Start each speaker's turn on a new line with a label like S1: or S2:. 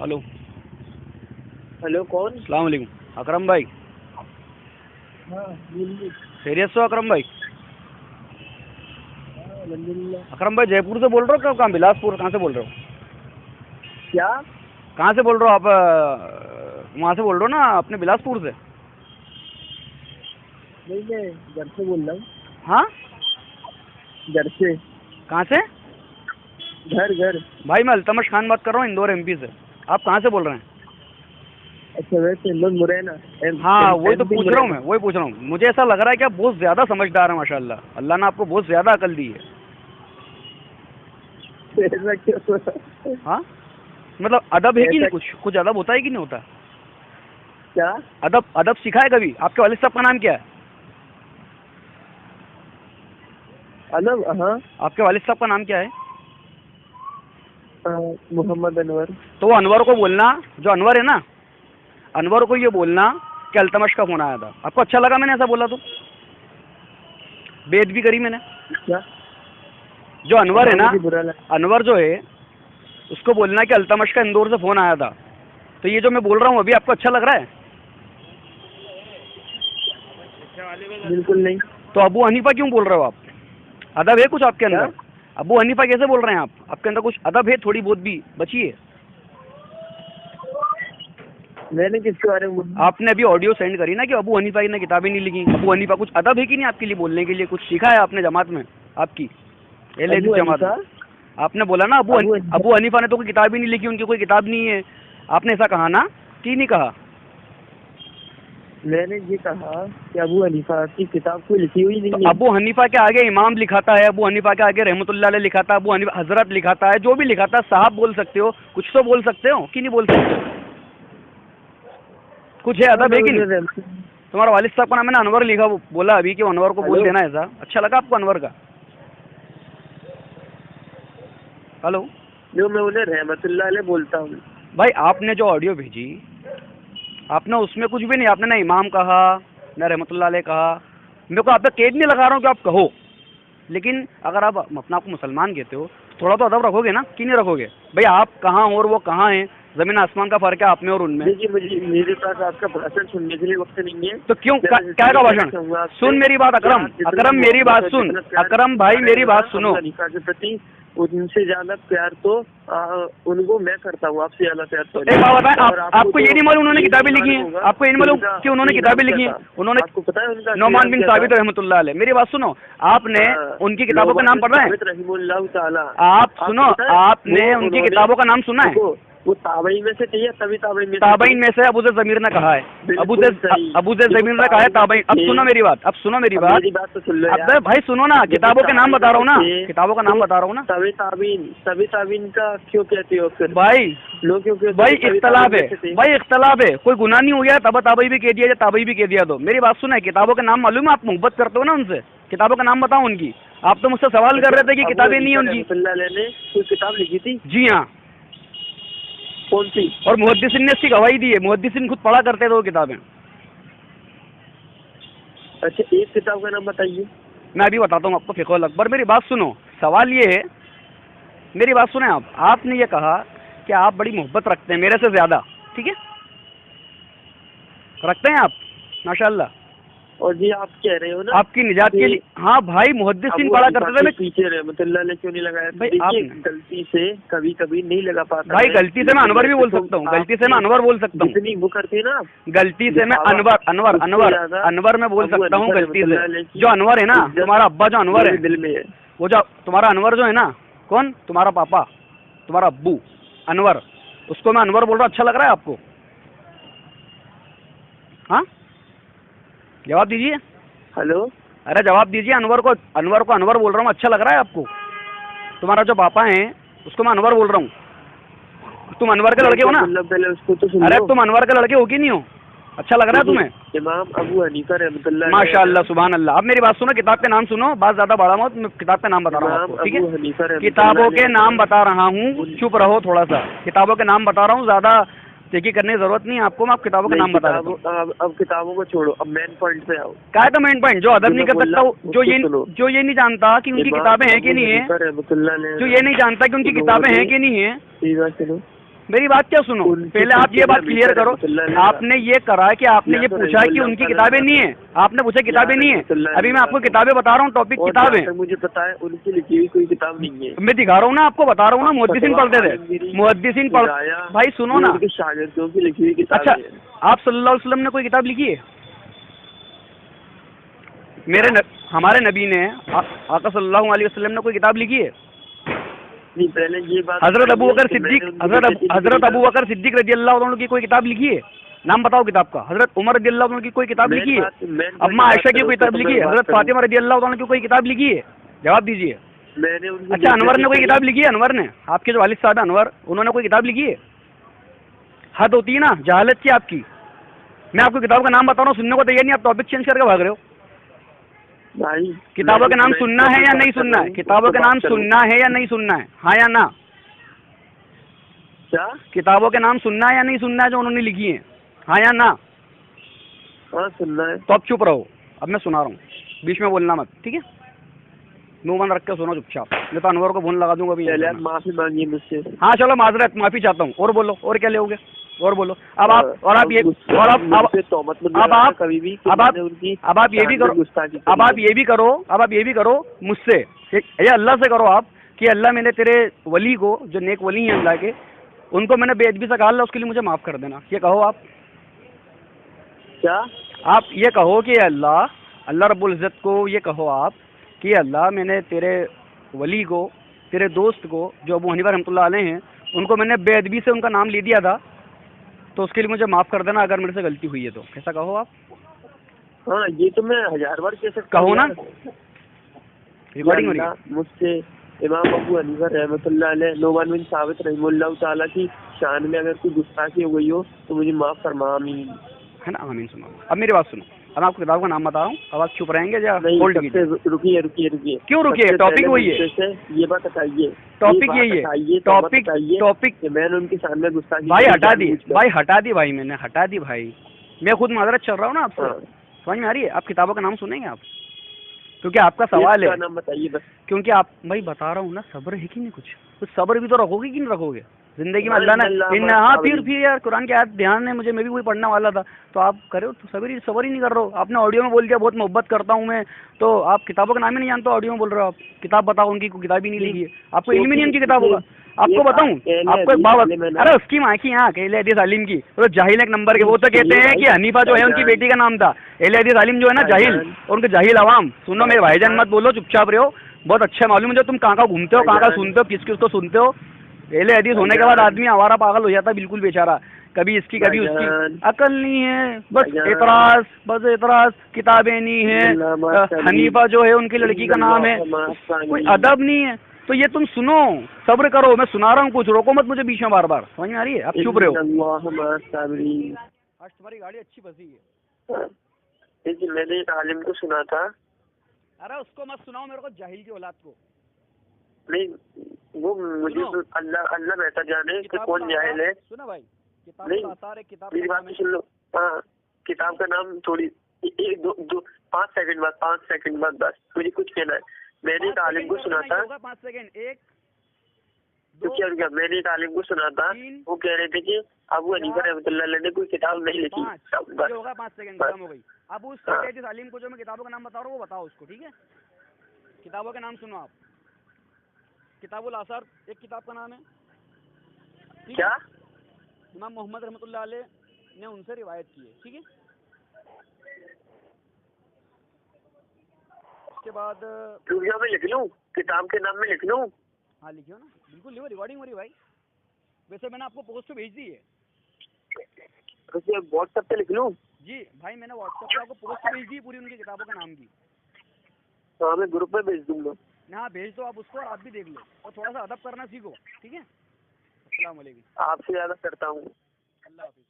S1: Hello
S2: hello, कौन?
S1: अस्सलाम वालेकुम अकरम भाई।
S2: हाँ बोलिए।
S1: खैरियत से हो अकरम भाई?
S2: हाँ, अल्हम्दुलिल्लाह।
S1: अकरम भाई जयपुर से बोल रहे हो? कहाँ बिलासपुर कहाँ से बोल रहे हो?
S2: क्या?
S1: कहाँ से बोल रहे हो आप? वहाँ से बोल रहे हो ना, अपने बिलासपुर से?
S2: नहीं, मैं घर से बोल रहा हूँ।
S1: हाँ,
S2: घर से।
S1: कहाँ से?
S2: घर।
S1: भाई मैं अल्तमश खान बात कर रहा हूँ, इंदौर एमपी से। आप कहाँ से बोल रहे हैं?
S2: अच्छा, वैसे इंदौर मुरैना।
S1: हाँ वही तो पूछ रहा हूँ मैं, वही पूछ रहा हूँ। मुझे ऐसा लग रहा है कि आप बहुत ज़्यादा समझदार हैं माशाल्लाह। अल्लाह ने आपको बहुत ज़्यादा अकल दी है।
S2: ऐसा क्यों?
S1: हाँ मतलब अदब है कि नहीं?
S2: ऐसा-
S1: कुछ अदब होता है कि नहीं होता?
S2: क्या?
S1: अदब सीखा है कभी? आपके वालिद साहब का नाम क्या है?
S2: अदब? हाँ,
S1: आपके वालिद साहब का नाम क्या है?
S2: मोहम्मद अनवर।
S1: तो वो अनवर को बोलना, जो अनवर है ना, अनवर को ये बोलना कि अल्तमश का फोन आया था। आपको अच्छा लगा मैंने ऐसा बोला तो? बेइज्जती भी करी मैंने?
S2: क्या?
S1: जो अनवर है ना,
S2: मुझे बुरा लगा।
S1: अनवर जो है, उसको बोलना कि अल्तमश का इंदौर से फोन आया था। तो ये जो मैं बोल रहा हूँ अभी, आपको अच्छा लग रहा है?
S2: बिल्कुल नहीं।
S1: तो अबू हनीफा क्यों बोल रहे हो आप? अदब है कुछ आपके अंदर?
S2: क्या?
S1: अबू हनीफा कैसे बोल रहे हैं आप? आपके अंदर कुछ अदब है? थोड़ी बहुत भी बची है?
S2: मैंने किसके बारे में बोला?
S1: आपने अभी ऑडियो सेंड करी ना कि अबू हनीफा ने किताबें नहीं लिखी। अबू हनीफा, कुछ अदब है कि नहीं आपके लिए बोलने के लिए? कुछ सीखा है आपने जमात में आपकी जमात में? आपने बोला ना अबू हनीफा ने तो कोई किताब ही नहीं लिखी, उनकी कोई किताब नहीं है। आपने ऐसा कहा ना कि नहीं कहा?
S2: मैंने ये कहा कि अबू हनीफा की किताब कोई लिखी हुई नहीं
S1: तो
S2: है।
S1: अबू हनीफा के आगे इमाम लिखाता है, अबू हनीफा के आगे रहमतुल्लाह अलैह लिखाता है, अबू हनीफा हजरत लिखाता है, जो भी लिखाता है। साहब बोल सकते हो, कुछ तो बोल सकते हो कि नहीं बोल सकते? कुछ है, अदब है कि नहीं? तुम्हारा वालिद साहब का नाम है ना अनवर, लिखा बोला अभी कि अनवर को बोल देना ऐसा। अच्छा लगा आपको अनवर का? हेलो,
S2: जो मैं उन्हें रहमतुल्लाह अलैह बोलता हूँ।
S1: भाई आपने जो ऑडियो भेजी, आपने उसमें कुछ भी नहीं, आपने ना इमाम कहा ना रहमतुल्लाह अलैह कहा। मेरे को आप पे कैद नहीं लगा रहा हूँ कि आप कहो, लेकिन अगर आप अपना आपको मुसलमान कहते हो तो थोड़ा तो अदब रखोगे ना, कि नहीं रखोगे? भाई आप कहाँ और वो कहाँ हैं? जमीन आसमान का फर्क है आप में और उनमें।
S2: देखिए, मेरे पास आपका भाषण सुनने के लिए वक्त नहीं है।
S1: तो क्यों क्या का भाषण? सुन मेरी बात अकरम, अकरम मेरी बात सुन, अकरम भाई मेरी बात सुनो।
S2: हनीफा के प्रति उनसे ज्यादा प्यार तो उनको मैं करता हूँ, आपसे ज्यादा प्यार तो।
S1: एक बात बताएं, आपको ये नहीं मालूम उन्होंने किताबें लिखी हैं? आपको ये नहीं मालूम कि उन्होंने किताबें लिखी हैं? उन्होंने,
S2: आपको पता है उनका
S1: नौमान बिन साबित रहमतुल्लाह अलैह। मेरी बात सुनो, आपने उनकी किताबों का नाम पढ़ा है? आप सुनो, आपने उनकी किताबों का नाम सुना है?
S2: वो ताबईन में से चाहिए, तभी
S1: ताबईन में से अबू ज़र ज़मीर ने कहा है। अबू ज़र ज़मीर ने कहा है ताबईन। अब सुनो मेरी बात, अब सुनो मेरी बात।
S2: तो सुन लो
S1: अब भाई सुनो ना, किताबों के नाम बता रहा हूँ ना, किताबों का नाम बता रहा हूँ ना।
S2: तभी ताबीन का क्यों कहते हो फिर?
S1: भाई
S2: लोग क्यों
S1: भाई इख्तलाफ है, भाई इख्तलाफ है। कोई गुनाह नहीं हो गया तब ताबई भी कह दिया या ताबई भी कह दिया। तो मेरी बात सुना है, किताबों के नाम मालूम है? आप मोहब्बत करते हो ना उनसे, किताबों का नाम बताओ उनकी। आप तो मुझसे सवाल कर रहे थे कि किताबें नहीं है उनकी।
S2: ने कोई किताब लिखी थी?
S1: जी हाँ।
S2: कौन सी? और
S1: मुहद्दिसिन ने इसकी गवाही दी है, मुहद्दिसिन खुद पढ़ा करते थे वो किताबें।
S2: अच्छा, एक किताब का नाम बताइए।
S1: मैं अभी बताता हूँ आपको, फिक़हुल अकबर। मेरी बात सुनो, सवाल ये है, मेरी बात सुने आप। आपने ये कहा कि आप बड़ी मोहब्बत रखते हैं मेरे से ज़्यादा, ठीक है? रखते हैं आप माशाल्लाह।
S2: और जी आप कह रहे हो ना
S1: आपकी निजात के लिए। हाँ भाई, मुहद्दिसिन पढ़ा करते थे। मैं
S2: पीछे रहमतुल्लाह ने क्यों नहीं लगाया
S1: भाई?
S2: देखिए, गलती से कभी कभी नहीं लगा पाता
S1: भाई। गलती से मैं अनवर भी बोल सकता हूँ, गलती से मैं अनवर बोल सकता हूँ।
S2: जितनी वो करती है ना,
S1: गलती से मैं अनवर मैं बोल सकता हूँ गलती से। जो अनवर है ना, तुम्हारा अब्बा जो अनवर है
S2: दिल में है,
S1: वो जो तुम्हारा अनवर जो है ना, कौन? तुम्हारा पापा, तुम्हारा अब्बू अनवर, उसको मैं अनवर बोल रहा हूँ। अच्छा लग रहा है आपको? हाँ, जवाब दीजिए।
S2: हेलो,
S1: अरे जवाब दीजिए। अनवर को अनवर बोल रहा हूँ, अच्छा लग रहा है आपको? तुम्हारा जो पापा है उसको मैं अनवर बोल रहा हूँ। तुम अनवर के लड़के हो ना?
S2: पहले उसको तो सुन लो।
S1: अरे तुम अनवर के लड़के हो कि नहीं हो? अच्छा लग रहा है तुम्हें?
S2: इमाम अबू हनीफा रहमतुल्लाह
S1: माशाअल्लाह, सुभान अल्लाह। अब मेरी बात सुनो, किताब के नाम सुनो, बात ज्यादा बढ़ा मत। मैं किताब के नाम बता रहा हूँ आपको, ठीक है? किताबों के नाम बता रहा हूँ, चुप रहो थोड़ा सा। किताबों के नाम बता रहा हूँ, ज्यादा देखी करने की जरूरत नहीं है आपको। मैं आप किताबों के नाम बता रहा हूँ।
S2: अब किताबों को छोड़ो, अब मेन पॉइंट पे आओ।
S1: क्या है तो मेन पॉइंट? जो अदब नहीं कर सकता, जो ये नहीं जानता कि उनकी किताबें हैं कि नहीं है, जो ये नहीं जानता कि उनकी किताबें हैं कि नहीं है, मेरी बात क्या सुनो, पहले आप ये बात क्लियर करो। आपने ये करा कि आपने ये पूछा कि उनकी किताबें नहीं है, आपने पूछा किताबें नहीं है। अभी मैं आपको किताबें बता रहा हूँ, टॉपिक किताब है।
S2: मुझे पता है उनकी लिखी हुई कोई किताब नहीं है।
S1: मैं दिखा रहा हूँ ना, आपको बता रहा हूँ ना, मुहद्दिसीन पढ़ते थे, मुहद्दिसीन पढ़। भाई सुनो ना,
S2: उनके शागिर्दों की लिखी हुई किताब
S1: अच्छा
S2: है।
S1: आप सल्लल्लाहु अलैहि वसल्लम ने कोई किताब लिखी है? हमारे नबी ने, आका सल्लल्लाहु अलैहि वसल्लम ने कोई किताब लिखी है?
S2: नहीं, पहले ये बात
S1: हजरत अबू बकर सिद्दीक, हजरत अबू बकर सिद्दीक रजी अल्लाह अन्हु की कोई किताब लिखी है? नाम बताओ किताब का। हजरत उमर रजी अल्लाह अन्हु की कोई किताब लिखी है? अम्मा आयशा की कोई किताब लिखी है? हजरत फातिमा रजी अल्लाह अन्हा की कोई किताब लिखी है? जवाब दीजिए।
S2: मैंने
S1: अच्छा अनवर ने कोई किताब लिखी है? अनवर ने, आपके जो वालिद साहब अनवर, उन्होंने कोई किताब लिखी है? हद होती है ना जहालत की आपकी। मैं आपको किताब का नाम बता रहा हूँ, सुनने को तैयार नहीं, आप टॉपिक चेंज करके भाग रहे हो।
S2: भाई
S1: किताबों के नाम सुनना है या नहीं सुनना है? किताबों के नाम सुनना है या नहीं सुनना है? हाँ या ना?
S2: क्या
S1: किताबों के नाम सुनना है या नहीं सुनना है जो उन्होंने लिखी है? हाँ या ना?
S2: हाँ सुनना है।
S1: तो अब चुप रहो, अब मैं सुना रहा हूँ, बीच में बोलना मत, ठीक है? मुंह बंद रख के सुनो चुपचाप, नहीं तो अनवर को फोन लगा दूंगा अभी।
S2: पहले आप माफी मांगिए मुझसे।
S1: हाँ चलो माजरत, माफी चाहता हूँ। और बोलो, और क्या लोगे? और बोलो। अब आप ये अब आप ये भी करो, अब आप ये भी करो मुझसे, ये अल्लाह से करो आप कि अल्लाह मैंने तेरे वली को, जो नेक वली हैं अल्लाह के, उनको मैंने बेअदबी से कहा, उसके लिए मुझे माफ कर देना। ये कहो आप।
S2: क्या
S1: आप ये कहो कि अल्लाह रब्बुल इज़्ज़त को ये कहो आप कि अल्लाह मैंने तेरे वली को, तेरे दोस्त को, जो अबू हनीफा रहमतुल्लाह अलैह हैं, उनको मैंने बेअदबी से उनका नाम ले दिया था, तो उसके लिए मुझे माफ़ कर देना अगर मेरे से गलती हुई है तो। ऐसा कहो आप।
S2: हाँ ये तो मैं 1000 बार कह सकता हूँ
S1: कहो ना, रिकॉर्डिंग हो रही है।
S2: मुझसे इमाम अबू हनीफा रहमतुल्लाह अलैह, नोमान बिन साबित रहिमहुल्लाह ताला की शान में अगर कोई गुस्ताखी हो गई हो तो मुझे माफ फरमा, आमीन।
S1: है ना, आमीन। सुनो अब मेरी बात सुनो, अब आपको किताब का नाम बता रहा हूँ, अब आप चुप रहेंगे या होल्ड कीजिए?
S2: रुकिए रुकिए रुकिए।
S1: क्यों रुकिए? टॉपिक वही है,
S2: ये बात हटाइए,
S1: टॉपिक यही है, टॉपिक
S2: मैंने उनके सामने गुस्ताखी
S1: भाई हटा दी, भाई हटा दी, भाई मैंने हटा दी भाई, मैं खुद माजरत चल रहा हूँ ना आपसे। समझ में आ रही है? आप किताबों का नाम सुनेंगे आप, क्योंकि आपका सवाल है।
S2: नाम बताइए बस।
S1: क्योंकि आप भाई बता रहा हूँ ना, सब्र है कि नहीं? कुछ सब्र भी तो रखोगे कि नहीं रखोगे जिंदगी में? अल्लाह ने हाँ फिर यार कुरान की आयत ध्यान है मुझे, मैं भी वही पढ़ने वाला था, तो आप करे हो तो सब्र ही नहीं कर रहे हो। आपने ऑडियो में बोल दिया बहुत मोहब्बत करता हूँ मैं, तो आप किताबों का नाम ही नहीं जानते, ऑडियो में बोल रहे हो आप किताब बताओ, उनकी किताब ही नहीं लिखी है, आपको इल्म ही नहीं उनकी किताबों का। आपको बताऊं, आपको एक बात, अरे उसकी माँ की यहाँ अहले हदीस आलिम की, तो जाहिल एक नंबर के, वो तो कहते हैं कि हनीफा जो है उनकी बेटी का नाम था, अहले हदीस आलिम जो है ना जाहिल, और उनके जाहिल आवाम। सुनो मेरे भाईजान मत बोलो, चुपचाप रहो, बहुत अच्छा मालूम है जो तुम कहाँ घूमते हो, कहाँ सुनते हो, किस किसको सुनते हो। अहले हदीस होने के बाद आदमी आवारा पागल हो जाता है बिल्कुल बेचारा, कभी इसकी कभी उसकी, अकल नहीं है, बस एतराज, किताबें नहीं है, हनीफा जो है उनकी लड़की का नाम है, कोई अदब नहीं है। तो ये तुम सुनो, सब्र करो, मैं सुना रहा हूँ कुछ, रोको मत मुझे बीच में बार बार। समझ में आ रही है? आप चुप रहे हो। आज तुम्हारी गाड़ी अच्छी फंसी है।
S2: मैंने एक आलिम को सुना था।
S1: अरे उसको मत सुनाओ मेरे को, जाहिल की औलाद को।
S2: नहीं वो मुझे तो अल्लाह बेहतर जाने कि कौन जाहिल है।
S1: सुना भाई, किताब
S2: नहीं
S1: आसार है, किताब
S2: मेरी बात सुन लो। हाँ किताब का नाम थोड़ी 5 सेकंड बाद बस मुझे कुछ कहना है। मैंने एक आलिम को सुना था,
S1: 5 सेकंड, 1
S2: तो क्या मैंने एक आलिम को सुना था, वो कह रहे थे कि अबू हनीफा रहमतुल्लाह अलैह ने कोई किताब नहीं लिखी।
S1: होगा 5 सेकंड खत्म हो गई। अब उस आलिम को जो मैं किताबों का नाम बता रहा हूँ वो बताओ उसको, ठीक है? किताबों के नाम सुनो आप। किताबुल आसार एक किताब का नाम है,
S2: क्या?
S1: इमाम मोहम्मद रहमतुल्लाह अलैह ने उनसे रिवायत की है, ठीक है? उसके बाद
S2: में लिख लूं, किताब के नाम में लिख लूं?
S1: हाँ लिखियो ना, बिल्कुल लिखो, रिकॉर्डिंग हो रही भाई। वैसे मैंने आपको पोस्ट भेज दी है,
S2: वैसे व्हाट्सएप पे लिख लूं?
S1: जी भाई मैंने व्हाट्सएप पे आपको पोस्ट भेज दी पूरी उनकी किताबों का नाम की।
S2: हाँ मैं ग्रुप में भेज दूंगा।
S1: हाँ भेज दो आप उसको, और आप भी देख लो, और थोड़ा सा अदब करना सीखो, ठीक है? अस्सलाम वालेकुम।
S2: आपसे ज्यादा करता हूँ।
S1: अल्लाह हाफिज़।